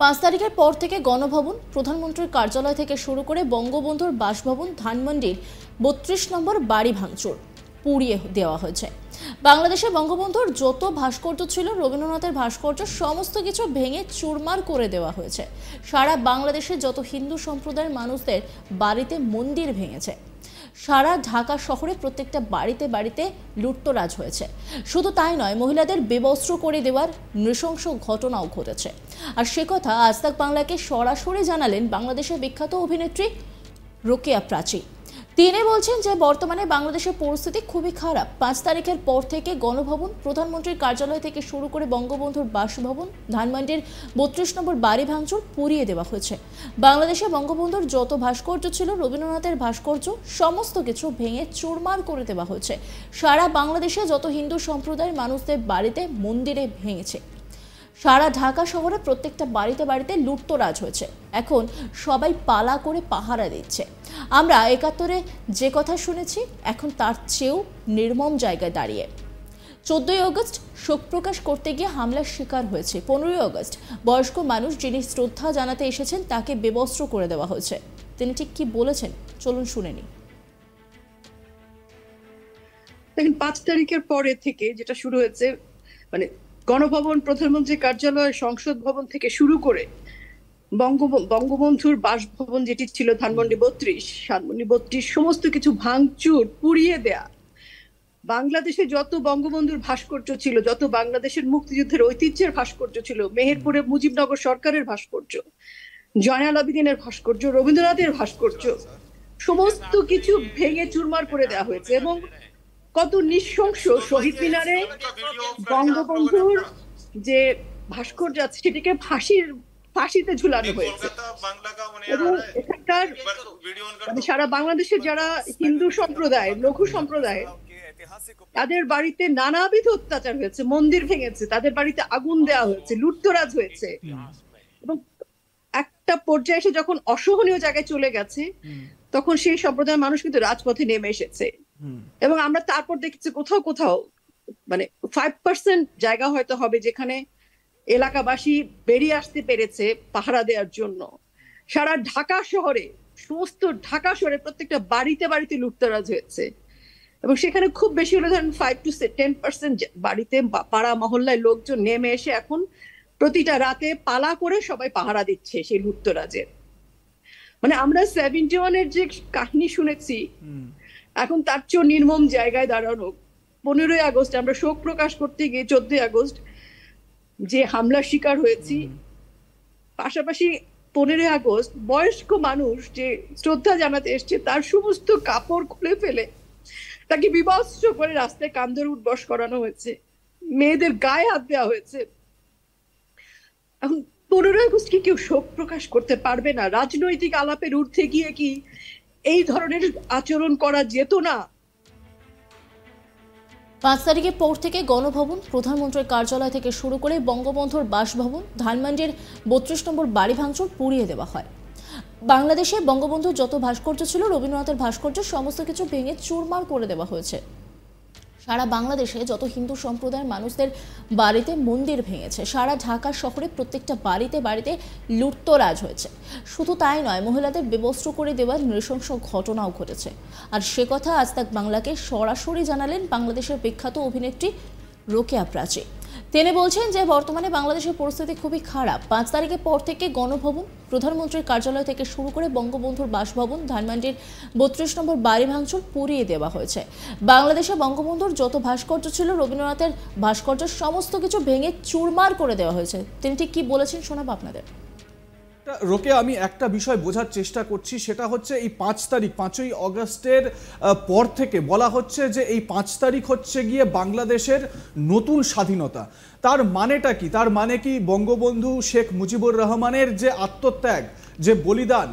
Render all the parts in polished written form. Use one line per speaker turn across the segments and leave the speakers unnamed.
5 তারিখের পর থেকে গণভবন, প্রধানমন্ত্রীর কার্যালয় থেকে শুরু করে বঙ্গবন্ধুর বাসভবন ধানমন্ডির 32 নম্বর বাড়ি ভাঙচুর, পুড়িয়ে দেওয়া হয়েছে। বাংলাদেশে বঙ্গবন্ধুর যত ভাস্কর্য ছিল, রবীন্দ্রনাথের ভাস্কর্য, সমস্ত কিছু ভেঙে চুরমার করে দেওয়া হয়েছে। সারা বাংলাদেশে যত হিন্দু সম্প্রদায়ের মানুষদের বাড়িতে মন্দির ভেঙেছে। সারা ঢাকা শহরে প্রত্যেকটা বাড়িতে বাড়িতে লুটতরাজ হয়েছে। শুধু তাই নয়, মহিলাদের বেবস্ত্র করে দেওয়ার নৃশংস ঘটনাও ঘটেছে। আর সে কথা আজ তাক বাংলাকে সরাসরি জানালেন বাংলাদেশের বিখ্যাত অভিনেত্রী রোকেয়া প্রাচী। তিনি বলছেন যে বর্তমানে বাংলাদেশের পরিস্থিতি খুবই খারাপ। 5 তারিখের পর থেকে গণভবন, প্রধানমন্ত্রীর কার্যালয় থেকে শুরু করে বঙ্গবন্ধুর বাসভবন ধানমন্ডির 32 নম্বর বাড়ি ভাঙচুর, পুড়িয়ে দেওয়া হয়েছে। বাংলাদেশে বঙ্গবন্ধুর যত ভাস্কর্য ছিল, রবীন্দ্রনাথের ভাস্কর্য, সমস্ত কিছু ভেঙে চুরমার করে দেওয়া হয়েছে। সারা বাংলাদেশে যত হিন্দু সম্প্রদায়ের মানুষদের বাড়িতে মন্দিরে ভেঙেছে। সারা ঢাকা শহরে প্রত্যেকটা বাড়িতে বাড়িতে লুটতরাজ হয়েছে। এখন সবাই পালা করে পাহারা দিচ্ছে। আমরা 71-এ যে কথা শুনেছি, এখন তার চেয়েও নির্মম জায়গায় দাঁড়িয়ে। 14ই আগস্ট শোক প্রকাশ করতে গিয়ে হামলার শিকার হয়েছে। 15ই আগস্ট বয়স্ক মানুষ যিনি শ্রদ্ধা জানাতে এসেছেন, তাকে বেবস্ত্র করে দেওয়া হয়েছে। তিনি ঠিক কি বলেছেন, চলুন শুনে নিই।
দেখেন, 5 তারিখের পরে থেকে যেটা শুরু হয়েছে, মানে গণভবন, প্রধানমন্ত্রী কার্যালয়, সংসদ ভবন থেকে শুরু করে বঙ্গবন্ধুর বাসভবন যেটি ছিল ধানমন্ডি 32 সমস্ত কিছু ভাঙচুর, পুড়িয়ে দেয়া। বাংলাদেশে যত বঙ্গবন্ধুর ভাস্কর্য ছিল, যত বাংলাদেশের মুক্তিযুদ্ধের ঐতিহ্যের ভাস্কর্য ছিল, মেহেরপুরে মুজিবনগর সরকারের ভাস্কর্য, জয়নাল আবেদিনের ভাস্কর্য, রবীন্দ্রনাথের ভাস্কর্য, সমস্ত কিছু ভেঙে চুরমার করে দেওয়া হয়েছে। এবং কত নৃশংস, শহীদ মিনারে বঙ্গবন্ধুর যে ভাস্কর্য আছে সেটিকে ফাঁসিতে ঝুলানো হয়েছে। এবং এখানকার সারা বাংলাদেশের যারা হিন্দু সম্প্রদায়, লঘু সম্প্রদায়, তাদের বাড়িতে নানাবিধ অত্যাচার হয়েছে, মন্দির ভেঙেছে, তাদের বাড়িতে আগুন দেওয়া হয়েছে, লুটতরাজ হয়েছে। এবং একটা পর্যায়ে এসে যখন অসহনীয় জায়গায় চলে গেছে, তখন সেই সম্প্রদায়ের মানুষ কিন্তু রাজপথে নেমে এসেছে। এবং আমরা তারপর দেখেছি কোথাও কোথাও 5% জায়গা হয়তো হবে যেখানে এলাকাবাসী বেরিয়ে আসতে পেরেছে পাহারা দেওয়ার জন্য। সারা ঢাকা শহরে, সমস্ত ঢাকা শহরে প্রত্যেকটা বাড়িতে বাড়িতে লুটতরাজ হয়েছে। এবং সেখানে খুব বেশি হলে ধরেন 5 to 10% বাড়িতে, পাড়া মহল্লায় লোকজন নেমে এসে এখন প্রতিটা রাতে পালা করে সবাই পাহারা দিচ্ছে সেই লুটতরাজের। মানে আমরা 71-এর যে কাহিনী শুনেছি, এখন তার চেয়েও নির্মম জায়গায় দাঁড়ানো। 15ই আগস্ট আমরা শোক প্রকাশ করতে গিয়ে 14ই আগস্ট যে হামলার শিকার হয়েছি, পাশাপাশি 15ই আগস্ট বয়স্ক মানুষ যে শ্রদ্ধা জানাতে এসছে, তার সমস্ত কাপড় খুলে ফেলে তাকে বিবস্ত্র করে রাস্তায় কান্দর উঠবস করানো হয়েছে, মেয়েদের গায়ে হাত দেওয়া হয়েছে। এখন 15ই আগস্ট কি কেউ শোক প্রকাশ করতে পারবে না? রাজনৈতিক আলাপের ঊর্ধ্বে গিয়ে কি এই ধরনের আচরণ করা যেত না?
5 তারিখের পর থেকে গণভবন, প্রধানমন্ত্রীর কার্যালয় থেকে শুরু করে বঙ্গবন্ধুর বাসভবন ধানমন্ডির 32 নম্বর বাড়ি ভাঙচুর, পুড়িয়ে দেওয়া হয়। বাংলাদেশে বঙ্গবন্ধুর যত ভাস্কর্য ছিল, রবীন্দ্রনাথের ভাস্কর্য, সমস্ত কিছু ভেঙে চুরমার করে দেওয়া হয়েছে। সারা বাংলাদেশে যত হিন্দু সম্প্রদায়ের মানুষদের বাড়িতে মন্দির ভেঙেছে। সারা ঢাকা শহরে প্রত্যেকটা বাড়িতে বাড়িতে লুটতরাজ হয়েছে। শুধু তাই নয়, মহিলাদের বেবস্ত্র করে দেওয়ার নৃশংস ঘটনাও ঘটেছে। আর সে কথা আজ তাক বাংলাকে সরাসরি জানালেন বাংলাদেশের বিখ্যাত অভিনেত্রী রোকেয়া প্রাচী। তিনি বলছেন যে বর্তমানে বাংলাদেশের পরিস্থিতি খুবই খারাপ। 5 তারিখের পর থেকে গণভবন, প্রধানমন্ত্রীর কার্যালয় থেকে শুরু করে বঙ্গবন্ধুর বাসভবন ধানমন্ডির 32 নম্বর বাড়ি ভাঙচুর, পুড়িয়ে দেওয়া হয়েছে। বাংলাদেশে বঙ্গবন্ধুর যত ভাস্কর্য ছিল, রবীন্দ্রনাথের ভাস্কর্য, সমস্ত কিছু ভেঙে চুরমার করে দেওয়া হয়েছে। তিনি ঠিক কি বলেছেন শোনাবো আপনাদের।
রোকে, আমি একটা বিষয় বোঝার চেষ্টা করছি, সেটা হচ্ছে এই 5 তারিখ, 5ই আগস্টের পর থেকে বলা হচ্ছে যে এই 5 তারিখ হচ্ছে গিয়ে বাংলাদেশের নতুন স্বাধীনতা। তার মানেটা কি? তার মানে কি বঙ্গবন্ধু শেখ মুজিবুর রহমানের যে আত্মত্যাগ, যে বলিদান,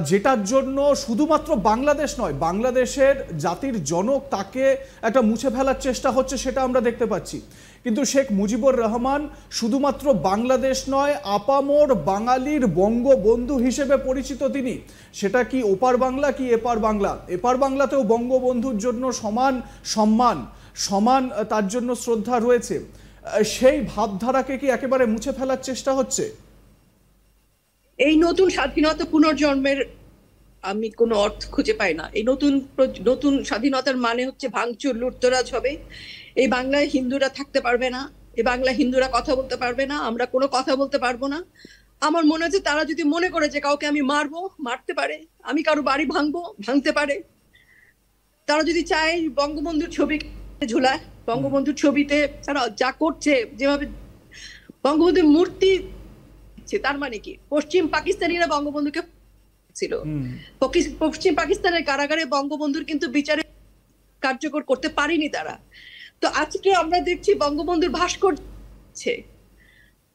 যেটার জন্য শুধুমাত্র বাংলাদেশ নয়, বাংলাদেশের জাতির জনক তাকে একটা মুছে ফেলার চেষ্টা হচ্ছে, সেটা আমরা দেখতে পাচ্ছি। কিন্তু শেখ মুজিবুর রহমান শুধুমাত্র বাংলাদেশ নয়, আপামর বাঙালির বঙ্গবন্ধু হিসেবে পরিচিত তিনি। সেটা কি ওপার বাংলা কি এপার বাংলা, এপার বাংলাতেও বঙ্গবন্ধুর জন্য সমান সম্মান, সমান তার জন্য শ্রদ্ধা রয়েছে। সেই ভাবধারাকে কি একেবারে মুছে ফেলার চেষ্টা হচ্ছে?
এই নতুন স্বাধীনতা পুনর্জন্মের আমি কোনো অর্থ খুঁজে পাই না। এই নতুন স্বাধীনতার মানে হচ্ছে ভাঙচুর, লুটতরাজ হবে। এই বাংলায় হিন্দুরা থাকতে পারবে না, এই বাংলায় হিন্দুরা কথা বলতে পারবে না, আমরা কোনো কথা বলতে পারবো না। আমার মনে হচ্ছে তারা যদি মনে করে যে কাউকে আমি মারবো, মারতে পারে, আমি কারো বাড়ি ভাঙবো, ভাঙতে পারে। তারা যদি চায় বঙ্গবন্ধুর ছবি ঝুলায়, বঙ্গবন্ধুর ছবিতে তারা যা করছে, যেভাবে বঙ্গবন্ধুর মূর্তি, তার মানে কি পশ্চিম পাকিস্তানিরা বঙ্গবন্ধুকে ছিল, পশ্চিম পাকিস্তানের কারাগারে বঙ্গবন্ধুর কিন্তু বিচারে কার্যকর করতে পারেনি তারা। তো আজকে আমরা দেখছি বঙ্গবন্ধুর ভাস্কর্য,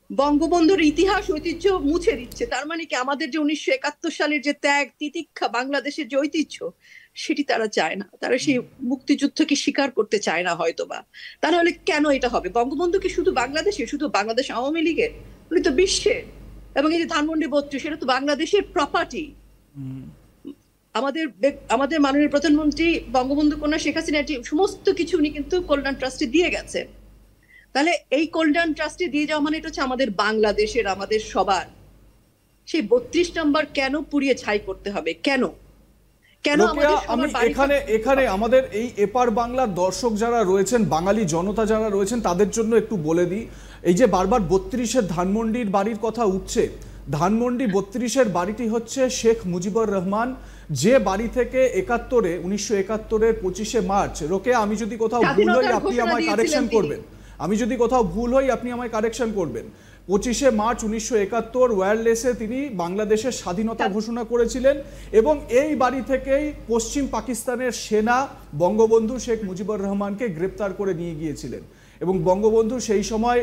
বঙ্গবন্ধুর ইতিহাস ঐতিহ্য মুছে দিচ্ছে। তার মানে কি আমাদের যে 1971 সালের যে ত্যাগ তিতিক্ষা, বাংলাদেশের যে ঐতিহ্য, সেটি তারা চায় না। তারা সেই মুক্তিযুদ্ধকে স্বীকার করতে চায় না হয়তোবা। তাহলে কেন এটা হবে? বঙ্গবন্ধু কি শুধু বাংলাদেশে, শুধু বাংলাদেশ আওয়ামী লীগের? উনি তো বিশ্বের। এবং এই যে ধানমন্ডি 32, সেটা তো বাংলাদেশের প্রপার্টি। আমাদের মাননীয় প্রধানমন্ত্রী বঙ্গবন্ধু কন্যা শেখ হাসিনা সমস্ত কিছু উনি কিন্তু কল্যাণ ট্রাস্টে দিয়ে গেছে। তাহলে এই কল্যাণ ট্রাস্টে দিয়ে যাওয়া মানে এটা হচ্ছে আমাদের বাংলাদেশের, আমাদের সবার। সেই 32 নম্বর কেন পুড়িয়ে ছাই করতে হবে? কেন কেন
আমি এখানে আমাদের এই এপার বাংলার দর্শক যারা রয়েছেন, বাঙালি জনতা যারা রয়েছেন, তাদের জন্য একটু বলে দিই। এই যে বারবার 32-এর ধানমন্ডির বাড়ির কথা উঠছে, ধানমন্ডি 32-এর বাড়িটি হচ্ছে শেখ মুজিবুর রহমান, যে বাড়ি থেকে 1971-এর 25শে মার্চ, রোকেয়া আমি যদি কোথাও ভুল হই আপনি আমায় কারেকশন করবেন, 25শে মার্চ 1971 ওয়্যারলেসে তিনি বাংলাদেশের স্বাধীনতা ঘোষণা করেছিলেন। এবং এই বাড়ি থেকেই পশ্চিম পাকিস্তানের সেনা বঙ্গবন্ধু শেখ মুজিবুর রহমানকে গ্রেপ্তার করে নিয়ে গিয়েছিলেন। এবং বঙ্গবন্ধু সেই সময়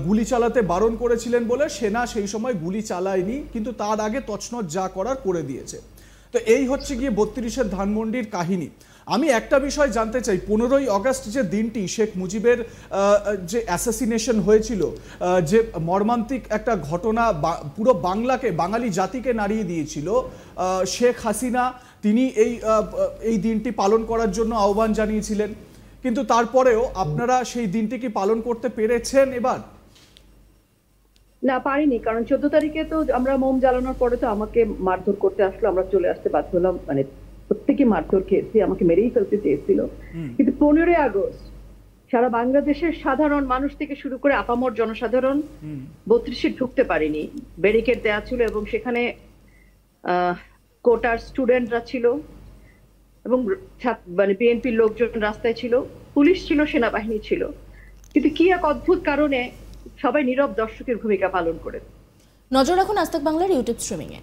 গুলি চালাতে বারণ করেছিলেন বলে সেনা সেই সময় গুলি চালায়নি, কিন্তু তার আগে তছনছ যা করার করে দিয়েছে। তো এই হচ্ছে গিয়ে 32-এর ধানমন্ডির কাহিনী। আমি একটা বিষয় জানতে চাই, 15ই আগস্ট যে দিনটি শেখ মুজিবের যে অ্যাসাসিনেশন হয়েছিল, যে মর্মান্তিক একটা ঘটনা পুরো বাংলাকে, বাঙালি জাতিকে নাড়িয়ে দিয়েছিল, শেখ হাসিনা তিনি এই দিনটি পালন করার জন্য আহ্বান জানিয়েছিলেন, কিন্তু তারপরেও আপনারা সেই দিনটি কি পালন করতে পেরেছেন এবার?
না, পারিনি। কারণ 14 তারিখে তো আমরা মোম জ্বালানোর পরে তো আমাকে মারধর করতে আসলো, আমরা চলে আসতে বাধ্য হলাম। মানে প্রত্যেকে মারধর খেয়েছি, আমাকে মেরেই ফেলতে চেয়েছিল। কিন্তু 15ই আগস্ট সারা বাংলাদেশের সাধারণ মানুষ থেকে শুরু করে আপামর জনসাধারণ 32-এ ঢুকতে পারেনি। ব্যারিকেড দেওয়া ছিল এবং সেখানে কোটার স্টুডেন্টরা ছিল এবং মানে বিএনপির লোকজন রাস্তায় ছিল, পুলিশ ছিল, সেনাবাহিনী ছিল। কিন্তু কি এক অদ্ভুত কারণে সবাই নীরব দর্শকের ভূমিকা পালন করে।
নজর রাখুন আজ তাক বাংলার ইউটিউব স্ট্রিমিংয়ে।